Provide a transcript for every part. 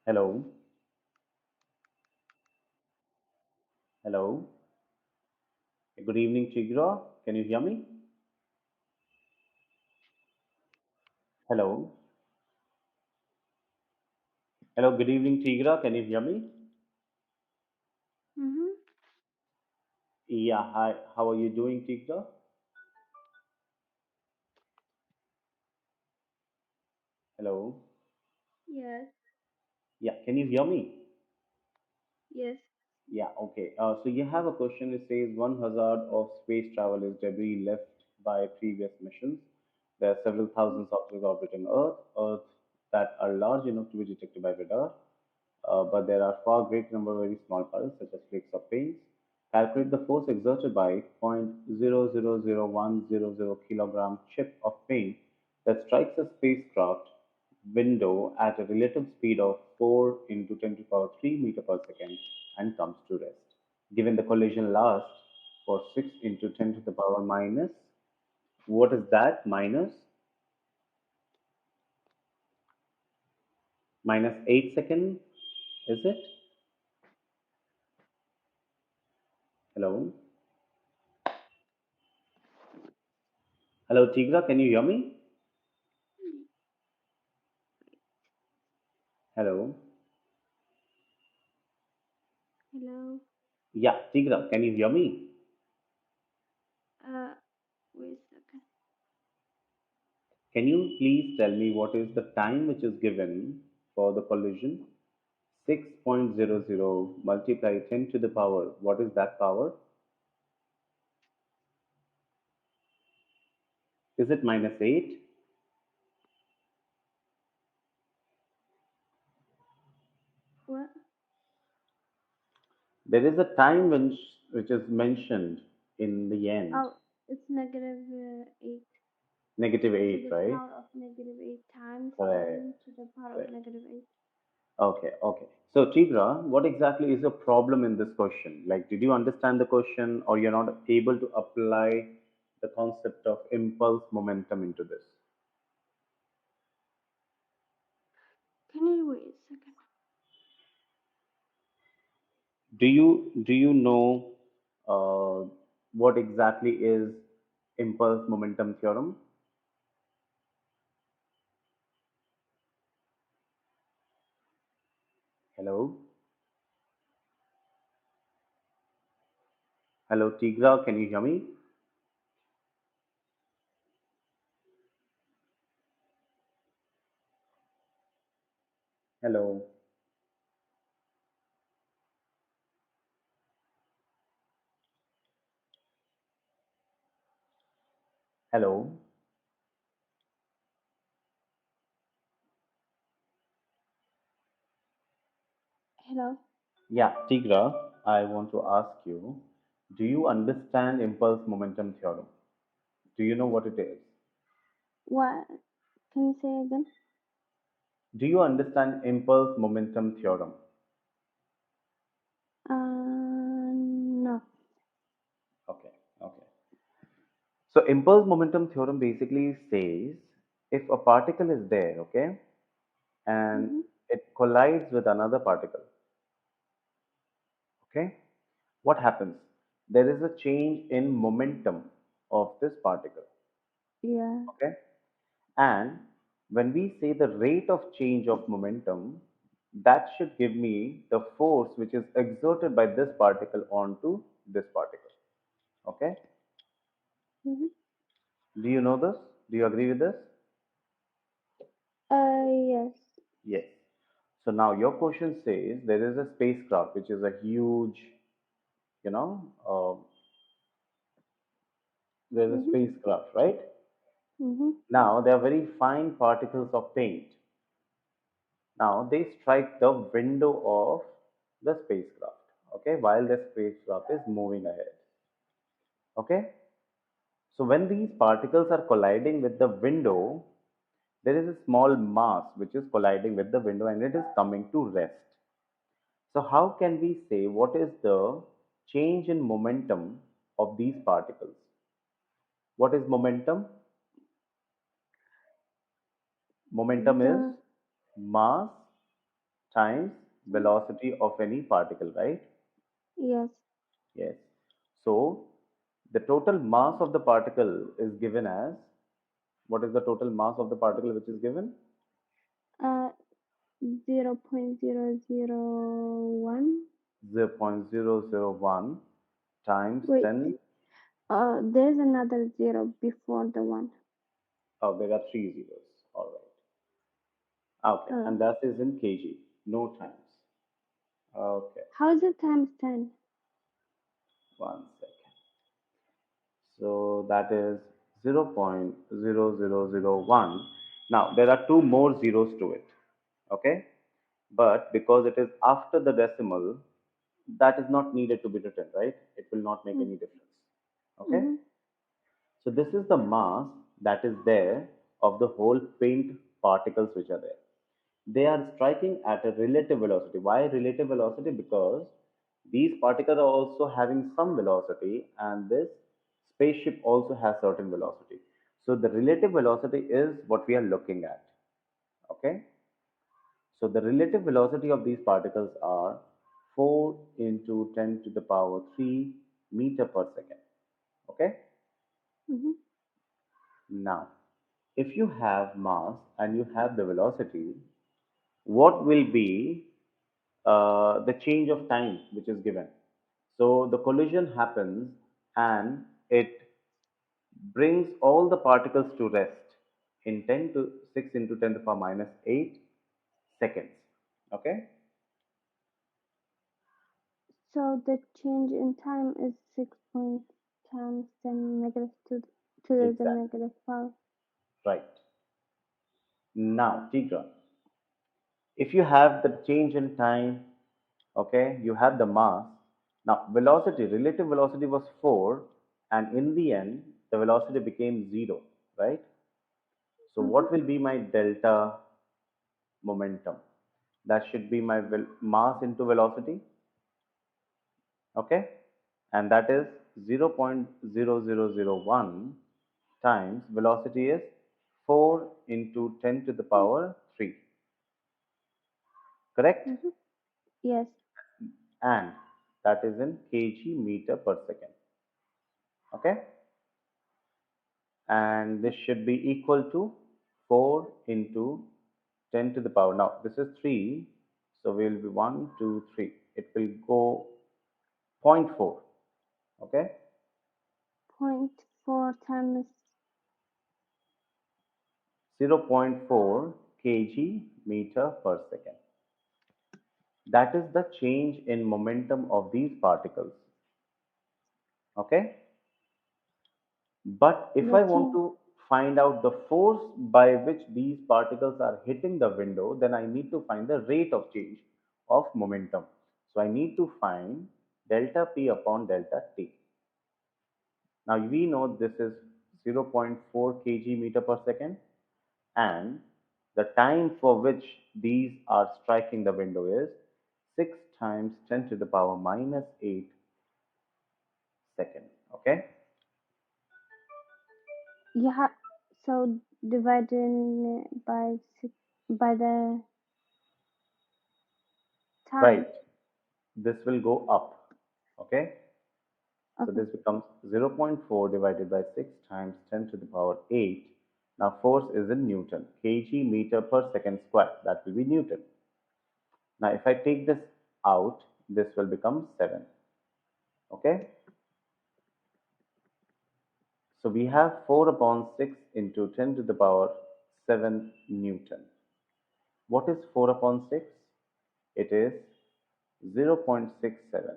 Hello, hello. Good evening, Chigra. Can you hear me? Hello, hello. Good evening, Chigra. Can you hear me? Mm-hmm. Yeah. Hi. How are you doing, Chigra? Hello. Yes, Yeah. Can you hear me? yes. Yeah. Okay. So you have a question. It says one hazard of space travel is debris left by previous missions. There are several thousands objects orbiting Earth that are large enough to be detected by radar. But there are far greater number of very small particles, such as flakes of paint. Calculate the force exerted by 0.000100 kilogram chip of paint that strikes a spacecraft window at a relative speed of 4 into 10 to the power 3 meter per second and comes to rest. Given the collision lasts for 6 into 10 to the power minus, what is that? Minus 8 seconds, is it? Hello? Hello, Tigra, can you hear me? Hello? Hello. Yeah, Tigra, can you hear me? Uh, Wait a second. Can you please tell me what is the time which is given for the collision? 6.00 multiply 10 to the power. What is that power? Is it minus 8? What? There is a time which is mentioned in the end. Oh, it's negative 8 Negative to 8, the right? power of negative 8 times Correct. 10 to the power of Correct. negative 8. Okay, okay. So, Tigra, what exactly is the problem in this question? Like, did you understand the question or you're not able to apply the concept of impulse momentum into this? Can you wait a second? Do you know what exactly is impulse momentum theorem? Hello, hello, Tigra, can you hear me? Hello, hello. Hello. Yeah, Tigra, I want to ask you, do you understand impulse momentum theorem? Do you know what it is? What? Can you say again? Do you understand impulse momentum theorem? No. Okay, okay. So impulse momentum theorem basically says if a particle is there, okay, and Mm-hmm. it collides with another particle, okay, what happens? There is a change in momentum of this particle, Yeah. okay, and when we say the rate of change of momentum, that should give me the force which is exerted by this particle onto this particle, okay. Mm-hmm. Do you know this? Do you agree with this? Yes. Yes. So now your question says there is a spacecraft which is a huge, you know, there's a Mm-hmm. spacecraft, right? Mm-hmm. Now they are very fine particles of paint. Now they strike the window of the spacecraft, okay, while the spacecraft is moving ahead, okay. So when these particles are colliding with the window, there is a small mass which is colliding with the window and it is coming to rest. So how can we say what is the change in momentum of these particles? What is momentum? Momentum is The mass times velocity of any particle, right? Yes. Yes. So the total mass of the particle is given as, what is the total mass of the particle which is given? Uh, 0.0001. 0.001 times Wait. 10. There's another zero before the one. Oh, there are three zeros. All right. Okay. Uh, And that is in kg. No times. Okay. how is it times 10? One second. So that is 0.0001. Now there are two more zeros to it. Okay. But because it is after the decimal, that is not needed to be written, right? It will not make any difference. Okay. Mm-hmm. So this is the mass that is there of the whole paint particles which are there. They are striking at a relative velocity. Why relative velocity? Because these particles are also having some velocity, and this spaceship also has certain velocity. So the relative velocity is what we are looking at. Okay. So the relative velocity of these particles are 4 into 10 to the power 3 meter per second. Okay. Mm-hmm. Now, if you have mass and you have the velocity, what will be the change of time which is given? So the collision happens and it brings all the particles to rest in 10 to 6 into 10 to the power minus 8 seconds. Okay? So the change in time is 6 point times 10 negative to the Exactly. negative 5. Right. Now, Tigra, if you have the change in time, okay, you have the mass. Now, velocity, relative velocity was 4, and in the end, the velocity became 0, right? So, Mm-hmm. what will be my delta momentum? That should be my mass into velocity, okay? And that is 0.0001 times velocity is 4 into 10 to the power 3, correct? Mm-hmm. Yes. And that is in kg meter per second, okay? And this should be equal to 4 into 10 to the power. Now, this is 3, so we will be 1, 2, 3. It will go zero point 0.4, okay? Point 4 times. 0 0.4 kg meter per second. That is the change in momentum of these particles, okay? But if The I want change. to find out the force by which these particles are hitting the window, then I need to find the rate of change of momentum. So I need to find delta P upon delta T. Now we know this is 0 0.4 kg meter per second, and the time for which these are striking the window is 6 times 10 to the power minus 8 seconds. Okay? Yeah. So dividing it by the Right. time. This will go up. Okay? So Okay. this becomes 0 0.4 divided by 6 times 10 to the power 8. Now force is in Newton, kg meter per second square. That will be Newton. Now if I take this out, this will become 7. Okay? So we have 4 upon 6 into 10 to the power 7 Newton. What is 4 upon 6? It is 0.67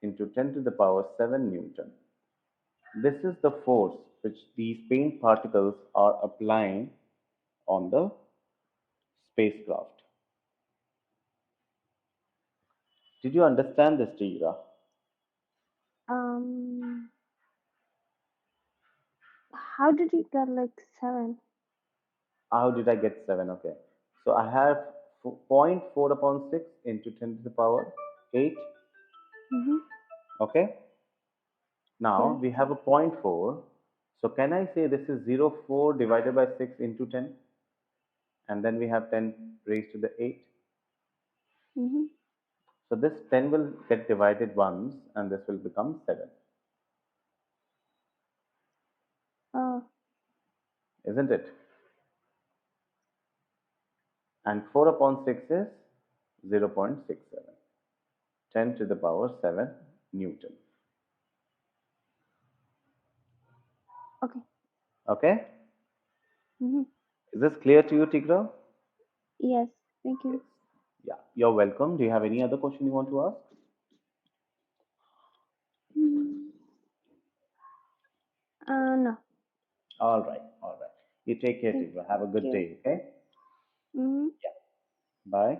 into 10 to the power 7 Newton. This is the force which these paint particles are applying on the spacecraft. Did you understand this, Tigra? Um. How did you get like 7? How did I get 7? Okay. So I have zero point 0.4 upon 6 into 10 to the power 8. Mm-hmm. Okay. Now Yes. we have a zero point 0.4. So can I say this is 0.4 divided by 6 into 10? And then we have 10 raised to the 8. Mm-hmm. So this 10 will get divided once and this will become 7, Oh, isn't it? And 4 upon 6 is 0.67. 10 to the power 7 Newton. okay. Okay? Mm-hmm. Is this clear to you, Tigra? Yes, thank Yes. you. Yeah, you're welcome. Do you have any other question you want to ask? Mm. No, All right, all right. You take care, thank Tigra. Have a good you. day, okay? Mm-hmm. Yeah. Bye.